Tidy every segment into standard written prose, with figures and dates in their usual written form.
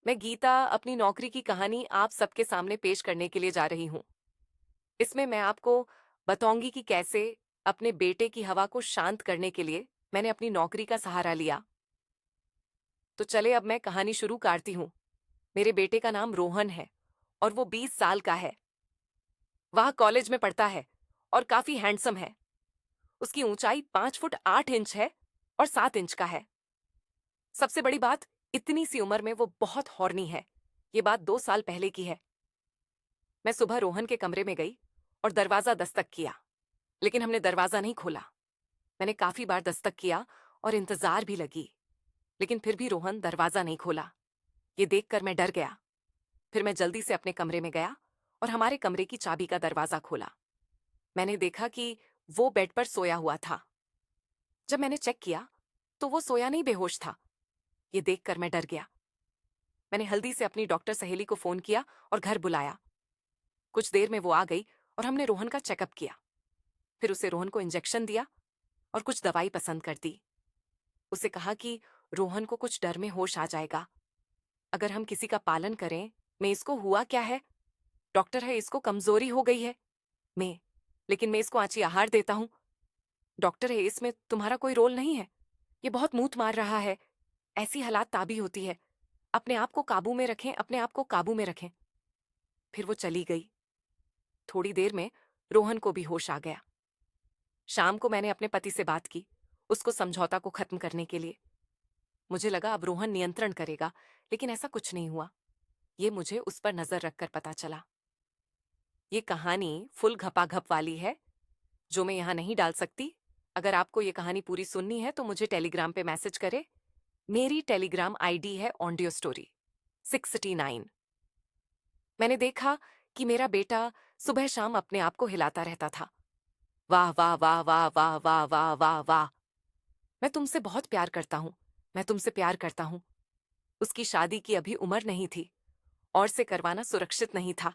मैं गीता अपनी नौकरी की कहानी आप सबके सामने पेश करने के लिए जा रही हूँ। इसमें मैं आपको बताऊंगी कि कैसे अपने बेटे की हवा को शांत करने के लिए मैंने अपनी नौकरी का सहारा लिया। तो चले अब मैं कहानी शुरू करती हूँ। मेरे बेटे का नाम रोहन है और वो 20 साल का है। वह कॉलेज में पढ़ता है और काफी हैंडसम है। उसकी ऊंचाई 5 फुट 8 इंच है और 7 इंच का है। सबसे बड़ी बात, इतनी सी उम्र में वो बहुत हॉर्नी है। ये बात 2 साल पहले की है। मैं सुबह रोहन के कमरे में गई और दरवाजा दस्तक किया, लेकिन हमने दरवाजा नहीं खोला। मैंने काफी बार दस्तक किया और इंतजार भी लगी, लेकिन फिर भी रोहन दरवाजा नहीं खोला। ये देखकर मैं डर गया। फिर मैं जल्दी से अपने कमरे में गया और हमारे कमरे की चाबी का दरवाजा खोला। मैंने देखा कि वो बेड पर सोया हुआ था। जब मैंने चेक किया तो वो सोया नहीं, बेहोश था। ये देखकर मैं डर गया। मैंने हल्दी से अपनी डॉक्टर सहेली को फोन किया और घर बुलाया। कुछ देर में वो आ गई और हमने रोहन का चेकअप किया। फिर उसे रोहन को इंजेक्शन दिया और कुछ दवाई पसंद कर दी। उसे कहा कि रोहन को कुछ डर में होश आ जाएगा अगर हम किसी का पालन करें। मैं इसको हुआ क्या है? डॉक्टर है इसको कमजोरी हो गई है। मैं लेकिन मैं इसको आंची आहार देता हूं। डॉक्टर है इसमें तुम्हारा कोई रोल नहीं है। ये बहुत मूत मार रहा है। ऐसी हालात ताबी होती है। अपने आप को काबू में रखें, अपने आप को काबू में रखें। फिर वो चली गई। थोड़ी देर में रोहन को भी होश आ गया। शाम को मैंने अपने पति से बात की, उसको समझौता को खत्म करने के लिए। मुझे लगा अब रोहन नियंत्रण करेगा, लेकिन ऐसा कुछ नहीं हुआ। ये मुझे उस पर नजर रखकर पता चला। ये कहानी फुल घपाघप वाली है, जो मैं यहां नहीं डाल सकती। अगर आपको ये कहानी पूरी सुननी है तो मुझे टेलीग्राम पे मैसेज करे। मेरी टेलीग्राम आईडी है ऑडियो स्टोरी 69। मैंने देखा कि मेरा बेटा सुबह शाम अपने आप को हिलाता रहता था। वाह वाह वाह वाह वाह वाह वाह वाह वाह। मैं तुमसे बहुत प्यार करता हूँ। मैं तुमसे प्यार करता हूँ। उसकी शादी की अभी उम्र नहीं थी और से करवाना सुरक्षित नहीं था।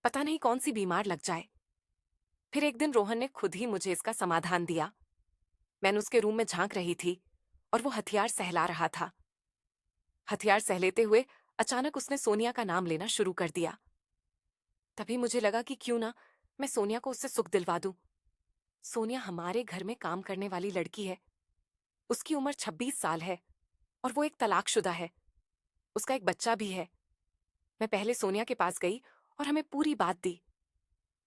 पता नहीं कौन सी बीमार लग जाए। फिर एक दिन रोहन ने खुद ही मुझे इसका समाधान दिया। मैंने उसके रूम में झांक रही थी और वो हथियार सहला रहा था। हथियार सहलेते हुए अचानक उसने सोनिया का नाम लेना शुरू कर दिया। तभी मुझे लगा कि क्यों ना मैं सोनिया को उससे सुख दिलवा दूं। सोनिया हमारे घर में काम करने वाली लड़की है। उसकी उम्र 26 साल है और वो एक तलाकशुदा है। उसका एक बच्चा भी है। मैं पहले सोनिया के पास गई और हमें पूरी बात दी।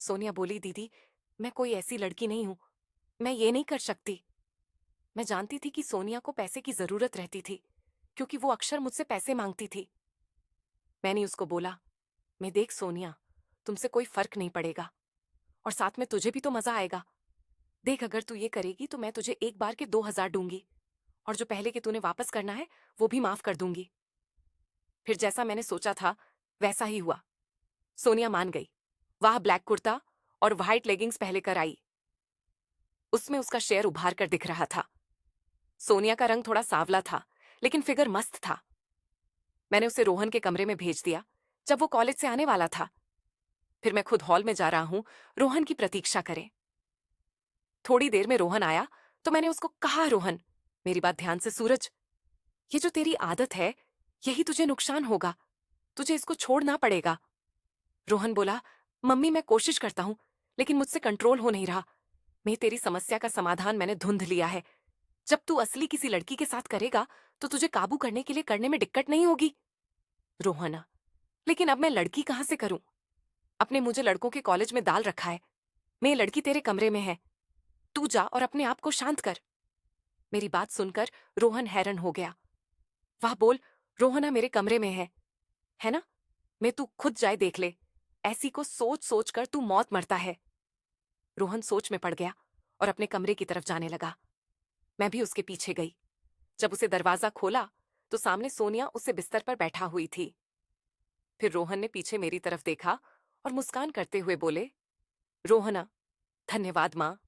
सोनिया बोली, दीदी, मैं कोई ऐसी लड़की नहीं हूं। मैं ये नहीं कर सकती। मैं जानती थी कि सोनिया को पैसे की जरूरत रहती थी, क्योंकि वो अक्सर मुझसे पैसे मांगती थी। मैंने उसको बोला, मैं देख सोनिया, तुमसे कोई फर्क नहीं पड़ेगा और साथ में तुझे भी तो मजा आएगा। देख, अगर तू ये करेगी तो मैं तुझे एक बार के 2,000 दूंगी और जो पहले के तूने वापस करना है वो भी माफ कर दूंगी। फिर जैसा मैंने सोचा था वैसा ही हुआ। सोनिया मान गई। वह ब्लैक कुर्ता और व्हाइट लेगिंग्स पहले कर आई। उसमें उसका शेर उभार कर दिख रहा था। सोनिया का रंग थोड़ा सांवला था, लेकिन फिगर मस्त था। मैंने उसे रोहन के कमरे में भेज दिया जब वो कॉलेज से आने वाला था। फिर मैं खुद हॉल में जा रहा हूं, रोहन की प्रतीक्षा करें। थोड़ी देर में रोहन आया तो मैंने उसको कहा, रोहन, मेरी बात ध्यान से, सूरज, ये जो तेरी आदत है यही तुझे नुकसान होगा। तुझे इसको छोड़ना पड़ेगा। रोहन बोला, मम्मी, मैं कोशिश करता हूं, लेकिन मुझसे कंट्रोल हो नहीं रहा। मैं तेरी समस्या का समाधान मैंने ढूंढ लिया है। जब तू असली किसी लड़की के साथ करेगा तो तुझे काबू करने के लिए करने में दिक्कत नहीं होगी। रोहन, लेकिन अब मैं लड़की कहां से करूं? अपने मुझे लड़कों के कॉलेज में डाल रखा है। मैं लड़की तेरे कमरे में है। तू जा और अपने आप को शांत कर। मेरी बात सुनकर रोहन हैरान हो गया। वह बोल, रोहना मेरे कमरे में है ना? मैं तू खुद जाए देख ले। ऐसी को सोच सोच कर तू मौत मरता है। रोहन सोच में पड़ गया और अपने कमरे की तरफ जाने लगा। मैं भी उसके पीछे गई। जब उसे दरवाजा खोला तो सामने सोनिया उससे बिस्तर पर बैठा हुई थी। फिर रोहन ने पीछे मेरी तरफ देखा और मुस्कान करते हुए बोले, रोहना, धन्यवाद माँ।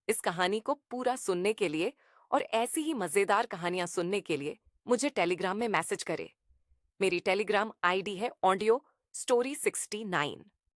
इस कहानी को पूरा सुनने के लिए और ऐसी ही मजेदार कहानियां सुनने के लिए मुझे टेलीग्राम में मैसेज करें। मेरी टेलीग्राम आईडी है ऑडियो स्टोरी 69।